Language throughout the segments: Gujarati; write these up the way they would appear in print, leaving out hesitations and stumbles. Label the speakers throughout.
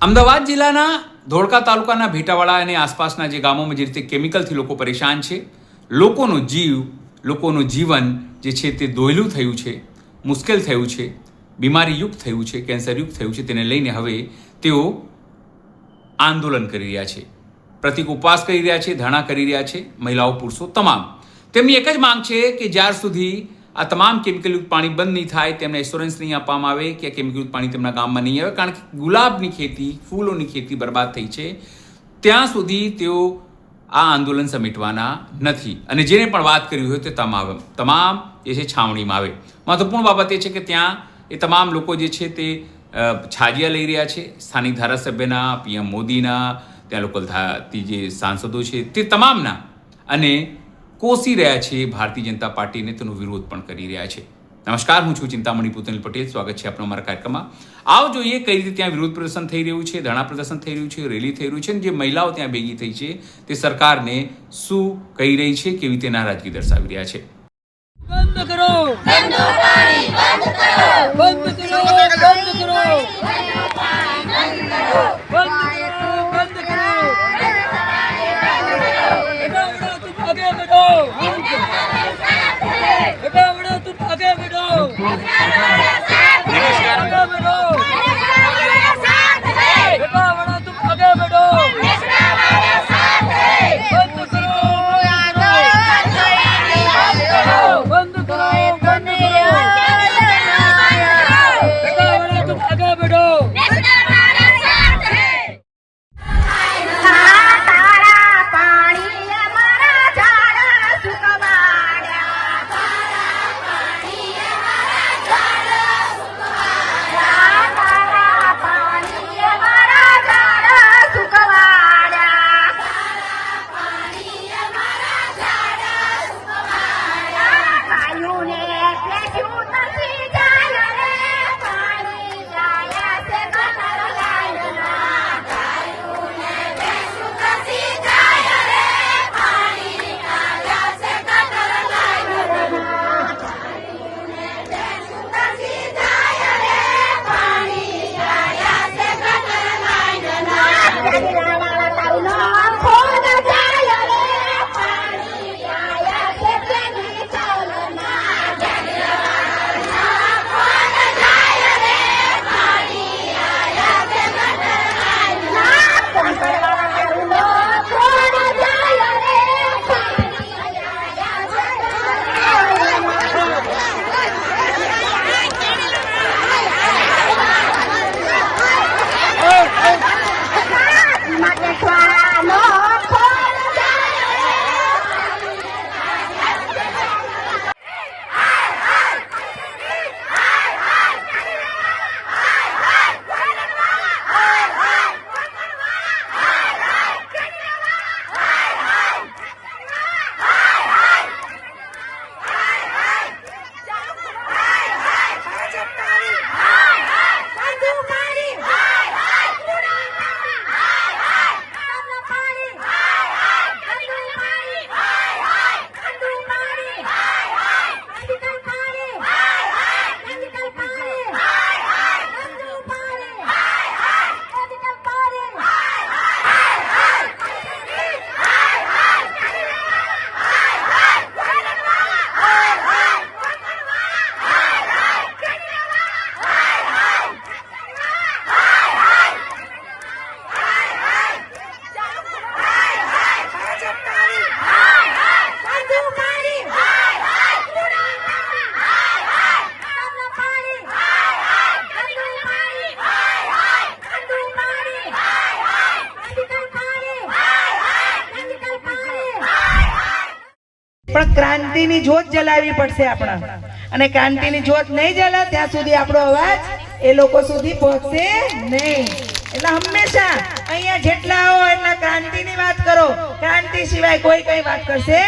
Speaker 1: અમદાવાદ જિલ્લાના ધોળકા તાલુકાના ભેટાવાડા અને આસપાસના જે ગામોમાં જે રીતે કેમિકલથી લોકો પરેશાન છે, લોકોનો જીવ, લોકોનું જીવન જે છે તે દોયલું થયું છે, મુશ્કેલ થયું છે, બીમારીયુક્ત થયું છે, કેન્સરયુક્ત થયું છે, તેને લઈને હવે તેઓ આંદોલન કરી રહ્યા છે, પ્રતિક ઉપવાસ કરી રહ્યા છે, ધરણા કરી રહ્યા છે, મહિલાઓ પુરુષો તમામ. તેમની એક જ માંગ છે કે જ્યાર સુધી આ તમામ કેમિકલયુક્ત પાણી બંધ નહીં થાય, તેમને એશ્યોરન્સ નહીં આપવામાં આવે કે આ કેમિકલયુક્ત પાણી તેમના ગામમાં નહીં આવે, કારણ કે ગુલાબની ખેતી, ફૂલોની ખેતી બરબાદ થઈ છે, ત્યાં સુધી તેઓ આ આંદોલન સમેટવાના નથી. અને જેને પણ વાત કરી હોય તે તમામ જે છે છાવણીમાં આવે. મહત્વપૂર્ણ બાબત એ છે કે ત્યાં એ તમામ લોકો જે છે તે છાજિયા લઈ રહ્યા છે, સ્થાનિક ધારાસભ્યના, પીએમ મોદીના, ત્યાં લોકલ જે સાંસદો છે તે તમામના, અને કોસી રહ્યા છે ભારતીય જનતા પાર્ટીને, તેનો વિરોધ પણ કરી રહ્યા છે. નમસ્કાર, હું છું ચિંતામણી પુતેલ પટેલ. સ્વાગત છે આપણા અમારા કાર્યક્રમમાં. આવો જોઈએ કઈ રીતે ત્યાં વિરોધ પ્રદર્શન થઈ રહ્યું છે, ધરણા પ્રદર્શન થઈ રહ્યું છે, રેલી થઈ રહ્યું છે, અને જે મહિલાઓ ત્યાં ભેગી થઈ છે તે સરકારને શું કહી રહી છે, કેવી રીતે નારાજગી દર્શાવી રહ્યા છે.
Speaker 2: બંધ કરો, બંધ પાણી બંધ કરો, બંધ કરો, બંધ કરો, બંધ કરો. आगे बढ़ो, बेटा बढ़ो, तुम आगे बढ़ो, नमस्कार, आगे बढ़ो, बेटा बढ़ो, तुम आगे बढ़ो, बंद करो, बंद करो, बंद करो, बेटा बढ़ो, तुम आगे बढ़ो.
Speaker 3: પણ ક્રાંતિની જ્યોત જલાવવી પડશે આપણા, અને ક્રાંતિની જ્યોત નહીં જલાવે ત્યાં સુધી આપણો અવાજ એ લોકો સુધી પહોંચશે નહીં. એટલે હંમેશા અહીંયા જેટલા આવો એટલા ક્રાંતિની વાત કરો, ક્રાંતિ સિવાય કોઈ કઈ વાત કરશે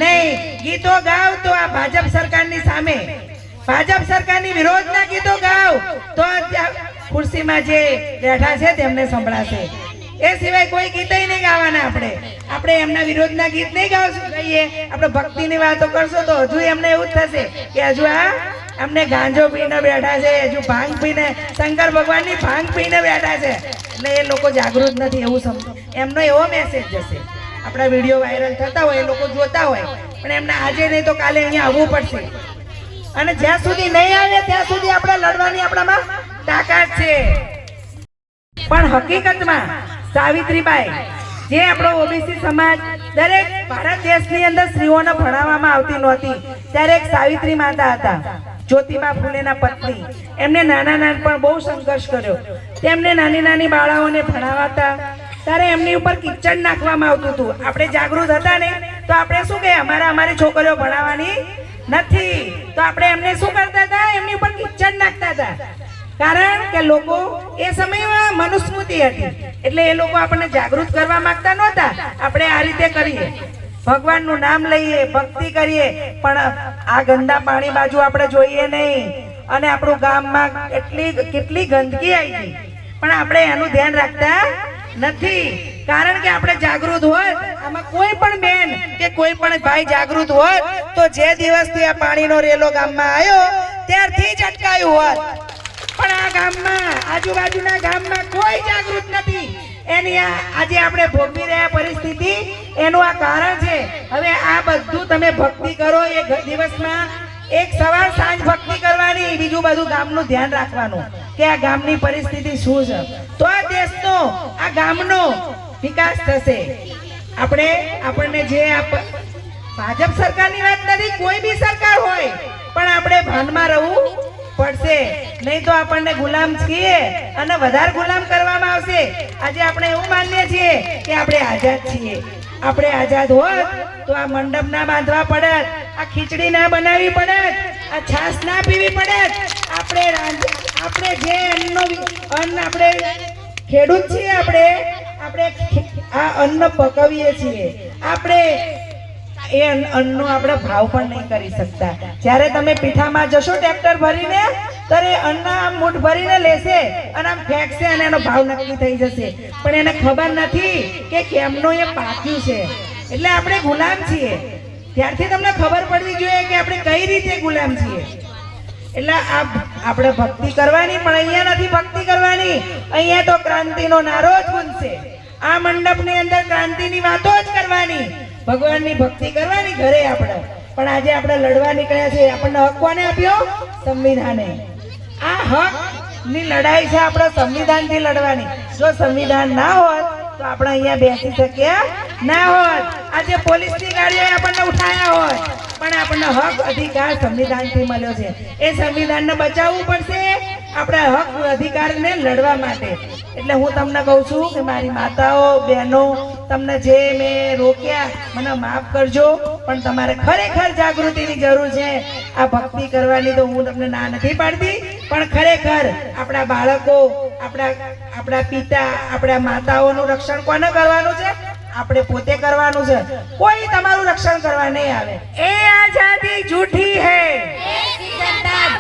Speaker 3: નહીં. ગીતો ગાવ તો આ ભાજપ સરકારની સામે, ભાજપ સરકારની વિરોધના ગીતો ગાવ તો ખુરશીમાં જે બેઠા છે તેમને સંભળાશે. એ સિવાય કોઈ ગીત નહીં ગાવાના. આપણે એમના વિરોધના ગીત નહીં ગાવશું, કહીએ આપણે ભક્તિની વાતો કરશો તો હજુ એમને એવું જ થશે કે હજુ આ અમને ગાંજો પીને બેઠા છે, હજુ ભાંગ પીને, શંકર ભગવાનની ભાંગ પીને બેઠા છે. એટલે એ લોકો જાગૃત નથી એવું સમજો. એમનો એવો મેસેજ જશે, આપણા વિડીયો વાયરલ થતા હોય, એ લોકો જોતા હોય, પણ એમને આજે નહીં તો કાલે અહીંયા આવવું પડશે. અને જ્યાં સુધી નહીં આવે ત્યાં સુધી આપણે લડવાની આપણામાં તાકાત છે. પણ હકીકતમાં સાવિત્રીબાઈ, જે આપણો ઓબીસી સમાજ દરેક ભારત દેશની અંદર સ્ત્રીઓને ભણાવવામાં આવતી નહોતી, ત્યારે એક સાવિત્રી માતા હતા, જ્યોતિબા ફૂલેના પત્ની. એમને નાના નાનપણ બહુ સંઘર્ષ કર્યો. તેમને નાની નાની બાળાઓને ભણાવતા ત્યારે એમની ઉપર કિચડ નાખવામાં આવતું હતું. આપણે જાગૃત હતા ને તો આપણે શું કહે, અમારી છોકરીઓ ભણાવવાની નથી, તો આપણે એમને શું કરતા હતા, એમની ઉપર કિચડ નાખતા હતા. કારણ કે લોકો એ સમયમાં મનુસ્મૃતિ હતી, એટલે એ લોકો આપણને જાગૃત કરવા માંગતા નહોતા. આપણે આ રીતે કરીએ, ભગવાનનું નામ લઈએ, ભક્તિ કરીએ, પણ આ ગંદા પાણી બાજુ આપણે જોઈએ નહીં. અને આપણું ગામમાં કેટલી ગંદકી આવી ગઈ, પણ આપણે એનું ધ્યાન રાખતા નથી. કારણ કે આપણે જાગૃત હોત, આમાં કોઈ પણ બેન કે કોઈ પણ ભાઈ જાગૃત હોત તો જે દિવસથી આ પાણીનો રેલો ગામમાં આવ્યો ત્યારથી જ અટકાયું હોત. પણ આ ગામમાં, આજુબાજુના ગામમાં કોઈ જાગૃત નથી. એની આજે આપણે ભોગવી રહ્યા પરિસ્થિતિ એનું આ કારણ છે. હવે આ બધું તમે ભક્તિ કરો, એક દિવસમાં એક સવાર સાંજ ભક્તિ કરવાની, બીજું બધું ગામનું ધ્યાન રાખવાનું કે આ ગામની પરિસ્થિતિ શું છે, તો આ દેશનો, આ ગામનો વિકાસ થશે. આપણને જે ભાજપ સરકારની વાત નથી, કોઈ બી સરકાર હોય, પણ આપણે ભાનમાં રહેવું પડશે, નહીં તો આપણને ગુલામ છીએ અને વધારે ગુલામ કરવામાં આવશે. આજે આપણે એવું માનીએ છીએ કે આપણે આઝાદ છીએ. આપણે આઝાદ હોત તો આ મંડપ ના બાંધવા પડત, આ ખીચડી ના બનાવવી પડત, આ છાશ ના પીવી પડત. આપણે જે અન્ન આપણે ખેડૂત છીએ, આપણે આ અન્ન પકવીએ છીએ, આપણે એ અન્નનો આપણે ભાવ પણ નહીં કરી શકતા. જ્યારે તમે પીઠામાં જશો ટ્રેક્ટર ભરીને, ત્યારે અન્ન આમ મૂઠ ભરીને લેશે અને આમ ફેંકશે અને એનો ભાવ નક્કી થઈ જશે, પણ એને ખબર નથી કે કેમનો એ પાક્યું છે. એટલે આપણે ગુલામ છીએ. ત્યારથી તમને ખબર પડવી જોઈએ કે આપણે કઈ રીતે ગુલામ છીએ. એટલે આપણે ભક્તિ કરવાની, પણ અહીંયા નથી ભક્તિ કરવાની. અહીંયા તો ક્રાંતિનો નારો જ ગુંજશે. આ મંડપની અંદર ક્રાંતિની વાતો જ કરવાની, ભગવાનની ભક્તિ કરવાની ઘરે આપણે. પણ આજે આપણે લડવા નીકળ્યા છે. આપણને હક કોને આપ્યો? સંવિધાને. આ હક ની લડાઈ છે આપણે સંવિધાનથી લડવાની. જો સંવિધાન ના હોત તો આપણે અહીંયા બેસી શક્યા ના હોત. આજે પોલીસની ગાડીઓ આપણને ઉઠાયા હોત, પણ આપણને હક અધિકાર સંવિધાનથી મળ્યો છે. એ સંવિધાનને બચાવવું પડશે આપણા હક અધિકારને લડવા માટે. એટલે હું તમને કહું છું કે મારી માતાઓ, બહેનો, તમને જે મેં રોક્યા મને માફ કરજો, પણ તમારે ખરેખર જાગૃતિની જરૂર છે. આ ભક્તિ કરવાની તો હું તમને ના નથી પાડતી, પણ ખરેખર આપણા બાળકો, આપણા પિતા, આપણા માતાઓનું રક્ષણ કોને કરવાનું છે? આપણે પોતે કરવાનું છે. કોઈ તમારું રક્ષણ કરવા નહીં આવે. એ આઝાદી झूठी है,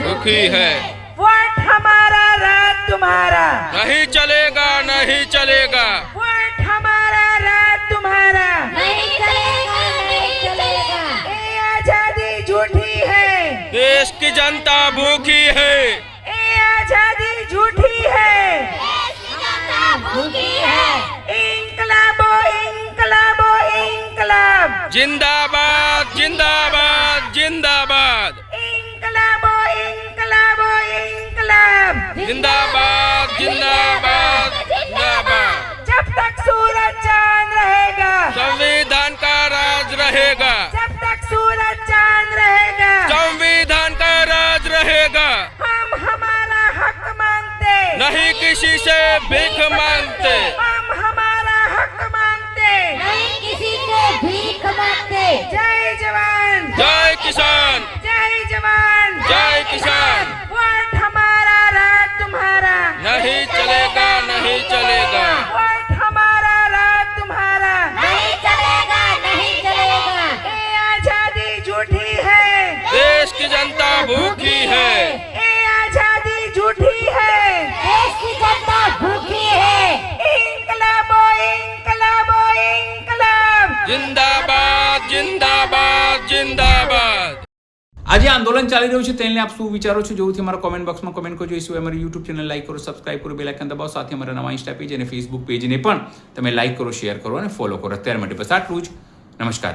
Speaker 4: दुखी है,
Speaker 3: वोट हमारा राज तुम्हारा,
Speaker 4: नहीं चलेगा, नहीं चलेगा,
Speaker 3: वोट हमारा राज तुम्हारा,
Speaker 2: नहीं चलेगा, नहीं चलेगा।
Speaker 3: ए आजादी झूठी है,
Speaker 4: देश की जनता भूखी है,
Speaker 3: ए आजादी झूठी है,
Speaker 2: भूखी है।
Speaker 3: इंकलाबो इंकलाबो इंकलाब,
Speaker 4: जिंदाबाद, जिंदाबाद, जिंदाबाद,
Speaker 3: इंकलाबो इंकलाबो इंकलाब,
Speaker 4: जिंदाबाद, जिंदाबाद, जिंदाबाद।
Speaker 3: जब तक सूरज चांद रहेगा,
Speaker 4: संविधान का राज रहेगा,
Speaker 3: जब तक सूरज चांद रहेगा,
Speaker 4: संविधान का राज रहेगा,
Speaker 3: हम हमारा हक मांगते,
Speaker 4: नहीं किसी से भीख मांगते,
Speaker 3: हम हमारा हक मांगते,
Speaker 2: नहीं किसी से भीख मांगते।
Speaker 3: जय जवान,
Speaker 4: जय किसान,
Speaker 3: जय जवान,
Speaker 4: जय किसान।
Speaker 3: वोट हमारा राज तुम्हारा,
Speaker 4: नहीं चलेगा, नहीं चलेगा,
Speaker 3: वोट हमारा राज तुम्हारा,
Speaker 2: नहीं चलेगा, नहीं चलेगा।
Speaker 3: ए आजादी झूठी है,
Speaker 4: देश की जनता भूखी है,
Speaker 3: ए आजादी झूठी है,
Speaker 2: देश की जनता भूखी है।
Speaker 3: इंकलाबो इंकलाबो इंकलाब।
Speaker 4: जिंदाबाद, जिंदाबाद, जिंदाबाद।
Speaker 1: આજે આંદોલન ચાલી રહ્યું છે તેને આપ શું વિચારો છો જોઉથી અમારા કોમેન્ટ બોક્સમાં કોમેન્ટ કરજો. એ સિવાય અમારી યુટ્યુબ ચેનલ લાઈક કરો, સબસ્ક્રાઇબ કરો, બેલ આઇકન દબાવો. સાથે અમારા નવા ઇન્સ્ટા પેજ અને ફેસબુક પેજને પણ તમે લાઈક કરો, શેર કરો અને ફોલો કરો. અત્યાર માટે બસ આટલું જ. નમસ્કાર.